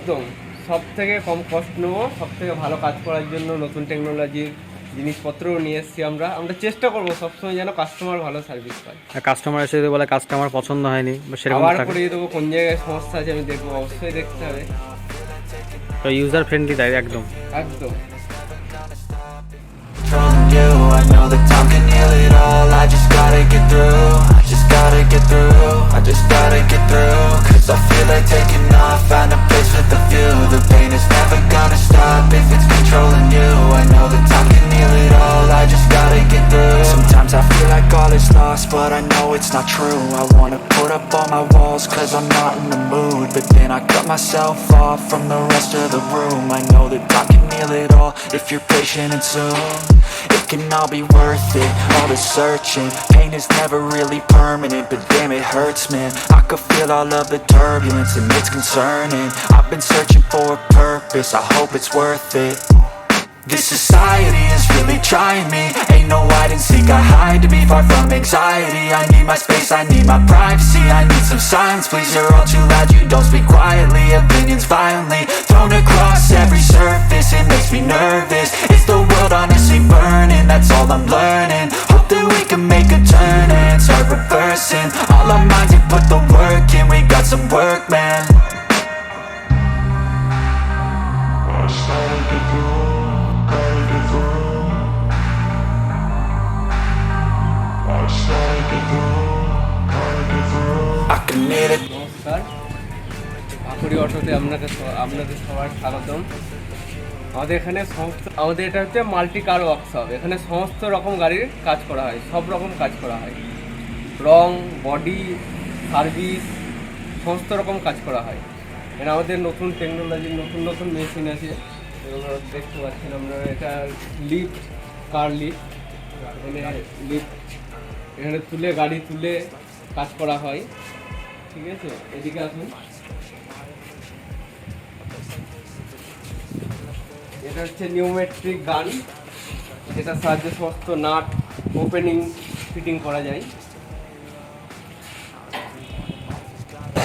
একদম সব থেকে কম কষ্ট নেবো, সব থেকে ভালো কাজ করার জন্য নতুন টেকনোলজির জিনিসপত্রও নিয়ে এসেছি। আমরা চেষ্টা করবো সবসময় যেন কাস্টমার ভালো সার্ভিস পায়। কাস্টমার এসে যদি বলে কাস্টমার পছন্দ হয়নি বা সেরকম আবার থাকে, করিয়ে দেবো। কোন জায়গায় সমস্যা আছে আমি দেখবো, অবশ্যই দেখতে হবে। তো ইউজার ফ্রেন্ডলি তাই একদম একদম। You, I know that time can heal it all. I just gotta get through. I just gotta get through. I just gotta get through. Cause I feel like taking off. Find a place with a view. The pain is never gonna stop if it's controlling you. I know that time can heal it all. I just gotta get through. Sometimes I feel like all is lost, but I know it's not true. I wanna put up all my walls cause I'm not in the mood. But then I cut myself off from the rest of the room. I know that time can heal it all if you're patient and soon it can all be worth it, all the searching. Pain is never really permanent, but damn it hurts, man. I could feel all of the turbulence and it's concerning. I've been searching for a purpose, I hope it's worth it. This society is really trying me. Ain't no hide and seek, I hide to be far from anxiety. I need my space, I need my privacy. I need some silence, please, you're all too loud. You don't speak quietly, opinions violently thrown across every surface. It makes me nervous. Is the world honestly burning? That's all I'm learning. Hope that we can make a turn and start reversing all our minds and put the work in. We got some work, man. নমস্কার, বাকুড়ি অটোতে আপনাদের সবার স্বাগতম। আমাদের এখানে আমাদের এটা হচ্ছে মাল্টি কার ওয়ার্কশপ। এখানে সমস্ত রকম গাড়ির কাজ করা হয়, সব রকম কাজ করা হয়। রং, বডি, সার্ভিস, সমস্ত রকম কাজ করা হয়। এখানে আমাদের নতুন টেকনোলজির নতুন মেশিন আছে, এগুলো দেখতে পাচ্ছেন আপনারা। এটা লিফট, কার লিফট। এখানে লিফট, এখানে গাড়ি তুলে কাজ করা হয়। ঠিক আছে, এদিকে আসুন। এটা হচ্ছে নিউমেট্রিক গান, যেটার সাহায্যে সমস্ত নাট ওপেনিং ফিটিং করা যায়।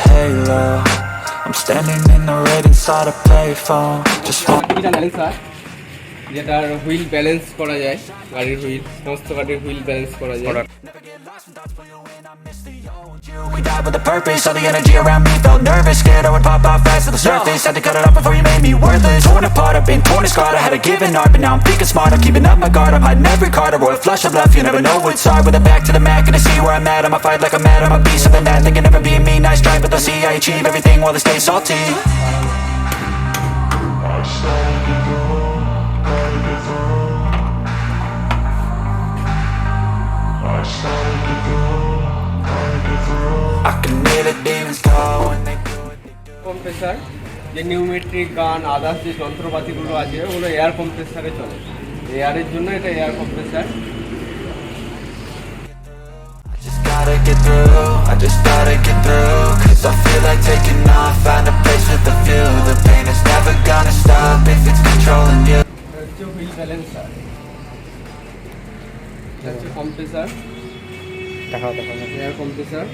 Halo, I'm standing in the red inside a payphone. Just balancer, যেটার হুইল ব্যালেন্স করা যায়, গাড়ির হুইল, সমস্ত গাড়ির হুইল ব্যালেন্স করা যায়। We died with a purpose, all the energy around me felt nervous. Scared I would pop off fast to the surface. Had to cut it off before you made me worthless. Torn apart, I've been torn and scarred. I had a given art, but now I'm thinking smart. I'm keeping up my guard, I'm hiding every card. A royal flush of left, you never know what's hard. With a back to the mat, gonna see where I'm at. I'ma fight like I'm mad, I'm a beast of the net. They can never be me, nice try, but they'll see I achieve everything while they stay salty. I can hear the demons call when they do it. Compressor, যে নিউমেট্রিক গান, others যে যন্ত্রপাতিগুলো আছে ওগুলো air কম্প্রেসারে চলে। এয়ারের জন্য এটা air compressor. I just gotta get through, I just gotta get through. Cause I feel like taking off, find a place with a view. The pain is never gonna stop if it's controlling you. এটা হচ্ছে wheel balancer, এটা হচ্ছে compressor, দেখাও air compressor.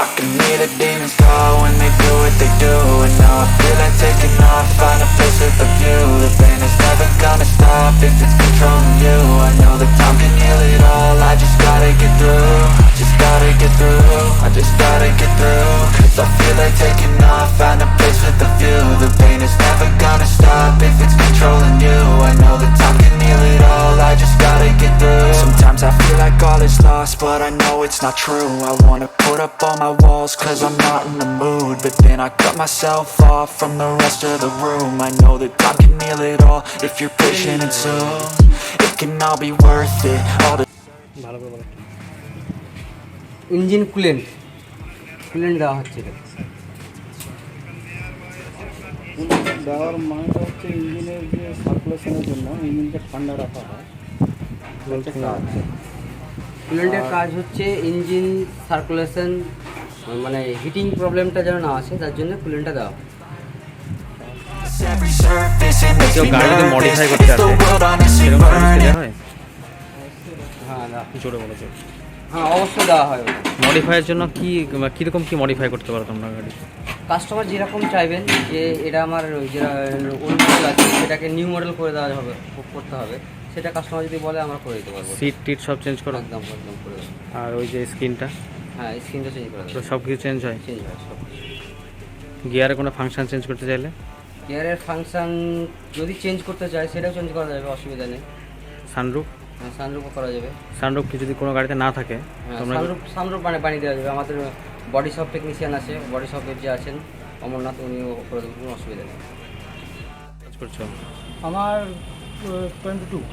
I can hear the demons call when they do what they do. And now I feel like taking off, find a place with a view. The pain is never gonna stop if it's controlling you. I know that time can heal it all. I just gotta get through, I just gotta get through, I just gotta get through. Cause I feel like taking off, find a place with a view. The pain is never gonna stop if it's controlling you. I know that time can heal it all. I just gotta get through. Sometimes I feel like all is lost, but I know it's not true. I wanna put up all my walls cause I'm not in the mood. But then I cut myself off from the rest of the room. I know that time can heal it all if you're patient and soon it can all be worth it. All the ভালো করে বলো। Engine coolant দেওয়া হচ্ছে। দেওয়ার মানেটা হচ্ছে ইঞ্জিনের যে সার্কুলেশনের জন্য ইঞ্জিনকে ঠান্ডা রাখা হয়। কুলেন্টের কাজ হচ্ছে ইঞ্জিন সার্কুলেশন মানে হিটিং প্রবলেমটা যেন না আসে, তার জন্য কুলেন্টটা দেওয়া হয়। every surface, it makes কেউ me গাড়ি যদি nervous. মডিফাই করতে Is the আসে world honestly সেরকম সার্ভিস burning? দেওয়া হয়? হ্যাঁ জোরে বলো জোরে। হ্যাঁ অবশ্যই দেওয়া হয় ওটা। মডিফাইয়ের জন্য কি কীরকম কি মডিফাই করতে পারো তোমরা গাড়ি? কাস্টমার যেরকম চাইবেন যে এটা আমার যেটা ওল্ড মডেল আছে সেটাকে নিউ মডেল করে দেওয়া হবে, করতে হবে, সেটা কাস্টমার যদি বলে আমরা করে দিতে পারবো। সিট টিট সব চেঞ্জ করো? একদম একদম করে দেবো। আর ওই যে স্ক্রিনটা হ্যাঁ স্ক্রিনটা চেঞ্জ করে তো দেবো, সব কিছু চেঞ্জ হয়? চেঞ্জ হয় সব। গিয়ারে কোনো ফাংশন চেঞ্জ করতে চাইলে? গিয়ারের ফাংশন যদি চেঞ্জ করতে চাই সেটাও চেঞ্জ করা যাবে, অসুবিধা নেই। সানরুফ? হ্যাঁ সানরুফও করা যাবে। সানরুফ কি যদি কোনো গাড়িতে না থাকে হ্যাঁ তোমরা? সানরুফ বানিয়ে দেওয়া যাবে। আমাদের বডি শপ টেকনিশিয়ান আছে, বডি শপের যে আছেন অমরনাথ, উনিও করে দেবেন, কোনো অসুবিধা নেই। কাজ করছো? আমার 22।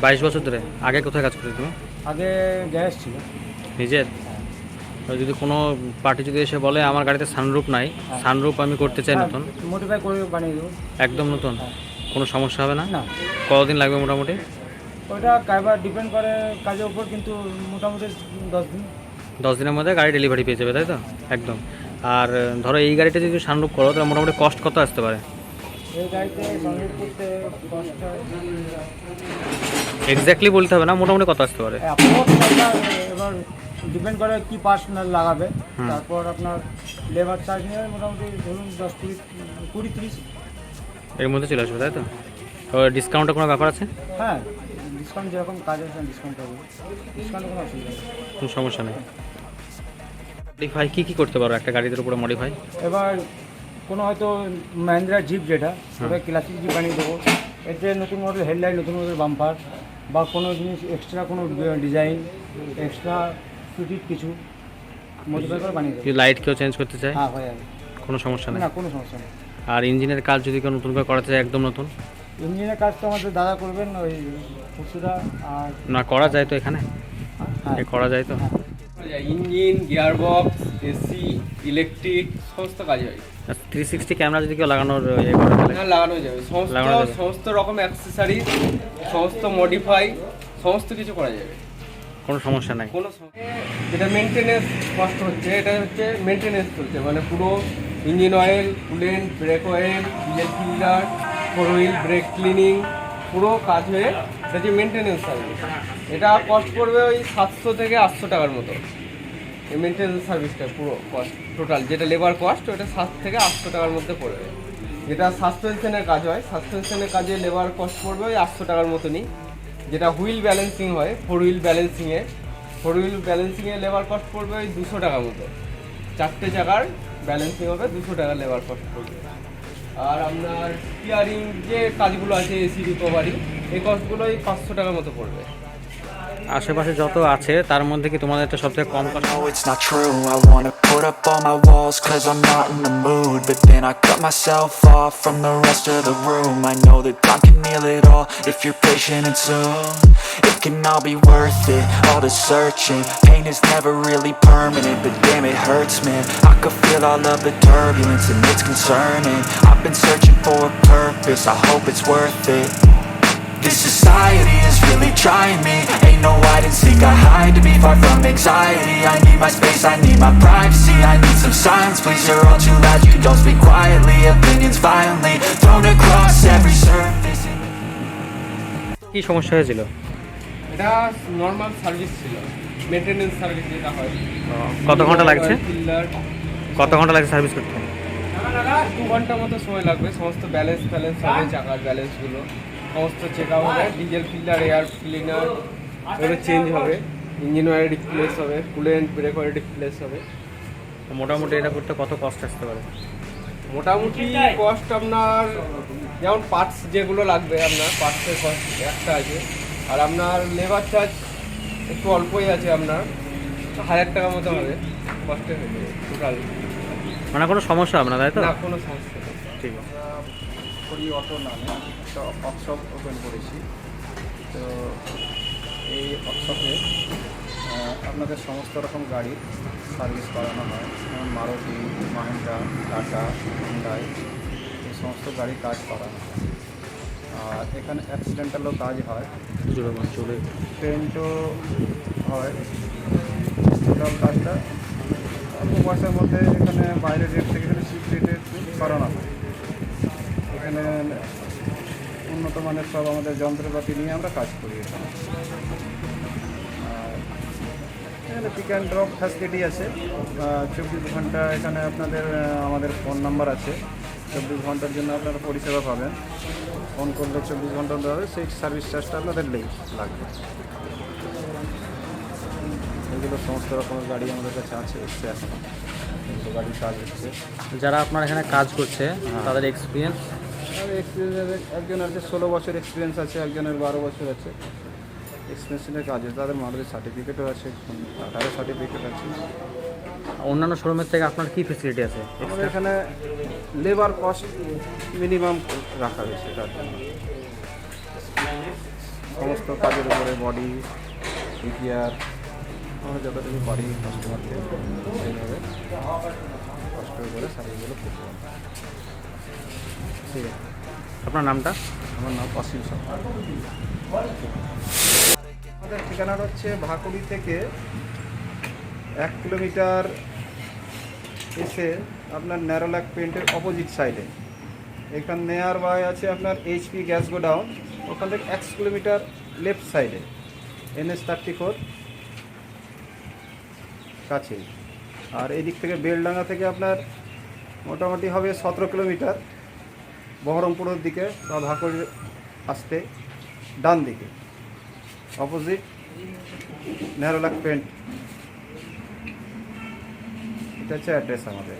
22 বছর ধরে? আগে কোথায় কাজ করছো তুমি? আগে গ্যাস ছিল। নিজের? আর যদি কোনো পার্টি যদি এসে বলে আমার গাড়িতে সানরুফ নাই, সানরুফ আমি করতে চাই নতুন, মডিফাই করে বানিয়ে দেবো। একদম নতুন, কোনো সমস্যা হবে না? না, কতদিন লাগবে মোটামুটি? ওটা কারবার ডিপেন্ড করে কাজের উপর, কিন্তু মোটামুটি 10 দিন। 10 দিনের মধ্যে গাড়ি ডেলিভারি পেয়ে যাবে, তাই তো? একদম। আর ধরো এই গাড়িটা যদি সানরুফ করো তাহলে মোটামুটি কস্ট কত আসতে পারে? এই গাড়িতে সংযোগ করতে কষ্ট এক্স্যাক্টলি বলতে হবে না, মোটামুটি কত আসতে পারে? এবার ডিপেন্ড করে কি পার্টস লাগাবে, তারপর আপনার লেবার চার্জ নিয়ে মোটামুটি ধরুন 10-20-30। এর মধ্যে চলে আসবে, তাই তো? তো ডিসকাউন্টের কোনো ব্যাপার আছে? হ্যাঁ ডিসকাউন্ট যেরকম কাজ আছে ডিসকাউন্ট পাবো, ডিসকাউন্টে কোনো অসুবিধা নেই। কোনো সমস্যা নেই। মডিফাই কী করতে পারো একটা গাড়িদের উপরে মডিফাই? এবার কোনো হয়তো মহিন্দ্রা জিপ, যেটা ওটা ক্লাসিক জিপ বানিয়ে দেবো, এতে নতুন মডেল হেডলাইট, নতুন মডেল বাম্পার, বা কোনো জিনিস এক্সট্রা কোনো ডিজাইন, এক্সট্রা সুটির কিছু মডিফাই করে বানিয়ে দেবো। লাইট কেউ চেঞ্জ করতে চায়? হ্যাঁ হয়ে যাবে, কোনো সমস্যা নেই? না কোনো সমস্যা নেই। আর ইঞ্জিনের কাজ যদি কেউ নতুন করে করাতে চায়, একদম নতুন? ইঞ্জিনের কাজ তো আমাদের দাদা করবেন, ওই পশুরা। আর না করা যায় তো এখানে? হ্যাঁ এ করা যায় তো? Engine, gear box, AC, electric সমস্ত কাজ হয়। 360 ক্যামেরা যদি কেউ লাগানোর ইয়ে করে তাহলে? হ্যাঁ লাগানো যাবে, লাগানো যাবে। সমস্ত রকম অ্যাক্সেসরি, সমস্ত মডিফাই, সমস্ত কিছু করা যাবে, কোনো সমস্যা নাই? কোনো যেটা মেনটেনেন্স কষ্ট হচ্ছে, এটা হচ্ছে মেনটেনেন্স চলছে, মানে পুরো engine oil, coolant, brake oil, diesel filter, 4 wheel brake cleaning, পুরো কাজ হয়ে এটা যে মেনটেনেন্স সার্ভিস, এটা কস্ট পড়বে ওই 700 থেকে 800 টাকার মতো। এই মেনটেনেন্স সার্ভিসটা পুরো কস্ট টোটাল যেটা লেবার কস্ট, ওটা 7 থেকে 800 টাকার মধ্যে পড়বে। যেটা সাসপেনশনের কাজ হয়, সাসপেনশনের কাজে লেবার কস্ট পড়বে ওই 800 টাকার মতনই। যেটা হুইল ব্যালেন্সিং হয়, 4 হুইল ব্যালেন্সিংয়ে লেবার কস্ট পড়বে ওই 200 টাকার মতো। 4টে চাকার ব্যালেন্সিং হবে, 200 টাকা লেবার কস্ট পড়বে। আর আপনার স্টিয়ারিং যে কাজগুলো আছে, এসি রিকভারি, এই কস্টগুলো ওই 500 টাকার মতো পড়বে। আশেপাশে যত আছে তার মধ্যে কি তোমাদের একটা সবথেকে কম কষ্ট? No, it's not true. I wanna put up all my walls cause I'm not in the mood, but then I cut myself off from the rest of the room. I know that time can heal it all if you're patient, and soon it can all be worth it, all the searching. Pain is never really permanent, but damn it hurts, man. I could feel all of the turbulence and it's concerning. I've been searching for a purpose, I hope it's worth it. This society is really trying me. Ain't no hide and seek, I hide to be far from anxiety. I need my space, I need my privacy. I need some silence, please, you're all too loud. You don't speak quietly, opinions violently thrown across every surface. কি সমস্যা হয়েছিল? এটা normal service ছিল, maintenance service যেটা হয়। কত ঘন্টা লাগছে? ফিল্টার কত ঘন্টা লাগছে সার্ভিস করতে? 2 ঘন্টা মতো সময় লাগবে। সমস্ত ব্যালেন্স হবে, চাকার ব্যালেন্সগুলো সমস্ত চেক আপ হবে, ডিজেল ফিল্টার, এয়ার ক্লিনার এগুলো চেঞ্জ হবে, ইঞ্জিন অয়েল রিপ্লেস হবে, কুলেন্ট, ব্রেক অয়েল রিপ্লেস হবে। মোটামুটি এটা করতে কত কষ্ট আসতে পারে? মোটামুটি কস্ট আপনার যেমন পার্টস যেগুলো লাগবে, আপনার পার্টসের কস্ট একটা আছে, আর আপনার লেবার চার্জ একটু অল্পই আছে, আপনার 1000 টাকার মতো হবে কস্টের টোটাল। মানে কোনো সমস্যা হবে না, তাই তো? না কোনো সমস্যা নেই। ঠিক আছে। করি অটো নামে একটা ওয়ার্কশপ ওপেন করেছি। তো এই ওয়ার্কশপে আপনাদের সমস্ত রকম গাড়ির সার্ভিস করানো হয়, যেমন মারুতি, মাহিন্দ্রা, টাটা, হুন্ডাই, এই সমস্ত গাড়ির কাজ করানো হয়। আর এখানে অ্যাক্সিডেন্টালও কাজ হয়, পেন্টও হয়। টোটাল কাজটা অল্প পয়সার মধ্যে এখানে বাইরের রেট থেকে এখানে চিপ রেটে করানো হয়। এখানে উন্নত মানের সব আমাদের যন্ত্রপাতি নিয়ে আমরা কাজ করি এখানে। আর এখানে পিক অ্যান্ড ড্রপ ফ্যাসিলিটি আছে, 24 ঘন্টা এখানে আপনাদের আমাদের ফোন নাম্বার আছে, 24 ঘন্টার জন্য আপনারা পরিষেবা পাবেন। ফোন করলে 24 ঘন্টা ধরে সেই সার্ভিস চার্জটা আপনাদের লাগবে। এগুলো সমস্ত রকমের গাড়ি আমাদের কাছে আছে, এসছে এখন গাড়ির কাজ হচ্ছে। যারা আপনার এখানে কাজ করছে তাদের এক্সপিরিয়েন্স? একজন আছে 16 বছর এক্সপিরিয়েন্স আছে, একজনের 12 বছর আছে এক্সপিরিয়েন্সের কাজ আছে, তাদের মাদের সার্টিফিকেটও আছে, 18 সার্টিফিকেট আছে। অন্যান্য শোরুমের থেকে আপনার কী ফেসিলিটি আছে? আমাদের এখানে লেবার কস্ট মিনিমাম রাখা হয়েছে, তার জন্য সমস্ত কাজের উপরে বডি রিপেয়ার আমরা যতটুকু পারি কাস্টমারকে সেইভাবে কষ্ট করে সার্ভিসগুলো করতে পারি। ঠিক আছে, আপনার নামটা? আমার নাম অসীম সরকার। আমাদের ঠিকানাটা হচ্ছে ভাকুড়ি থেকে 1 কিলোমিটার এসে আপনার ন্যারোল্যাক পেন্টের অপোজিট সাইডে এখান নেয়ার বাই আছে আপনার HP গ্যাস গোডাউন, ওখান থেকে 1 কিলোমিটার লেফট সাইডে NH34 কাছেই। আর এই দিক থেকে বেলডাঙ্গা থেকে আপনার মোটামুটি হবে 17 কিলোমিটার বহরমপুরের দিকে বা ভাকুড়ির আসতে ডান দিকে অপোজিট ন্যারোল্যাক পেন্ট, এটা হচ্ছে অ্যাড্রেস আমাদের।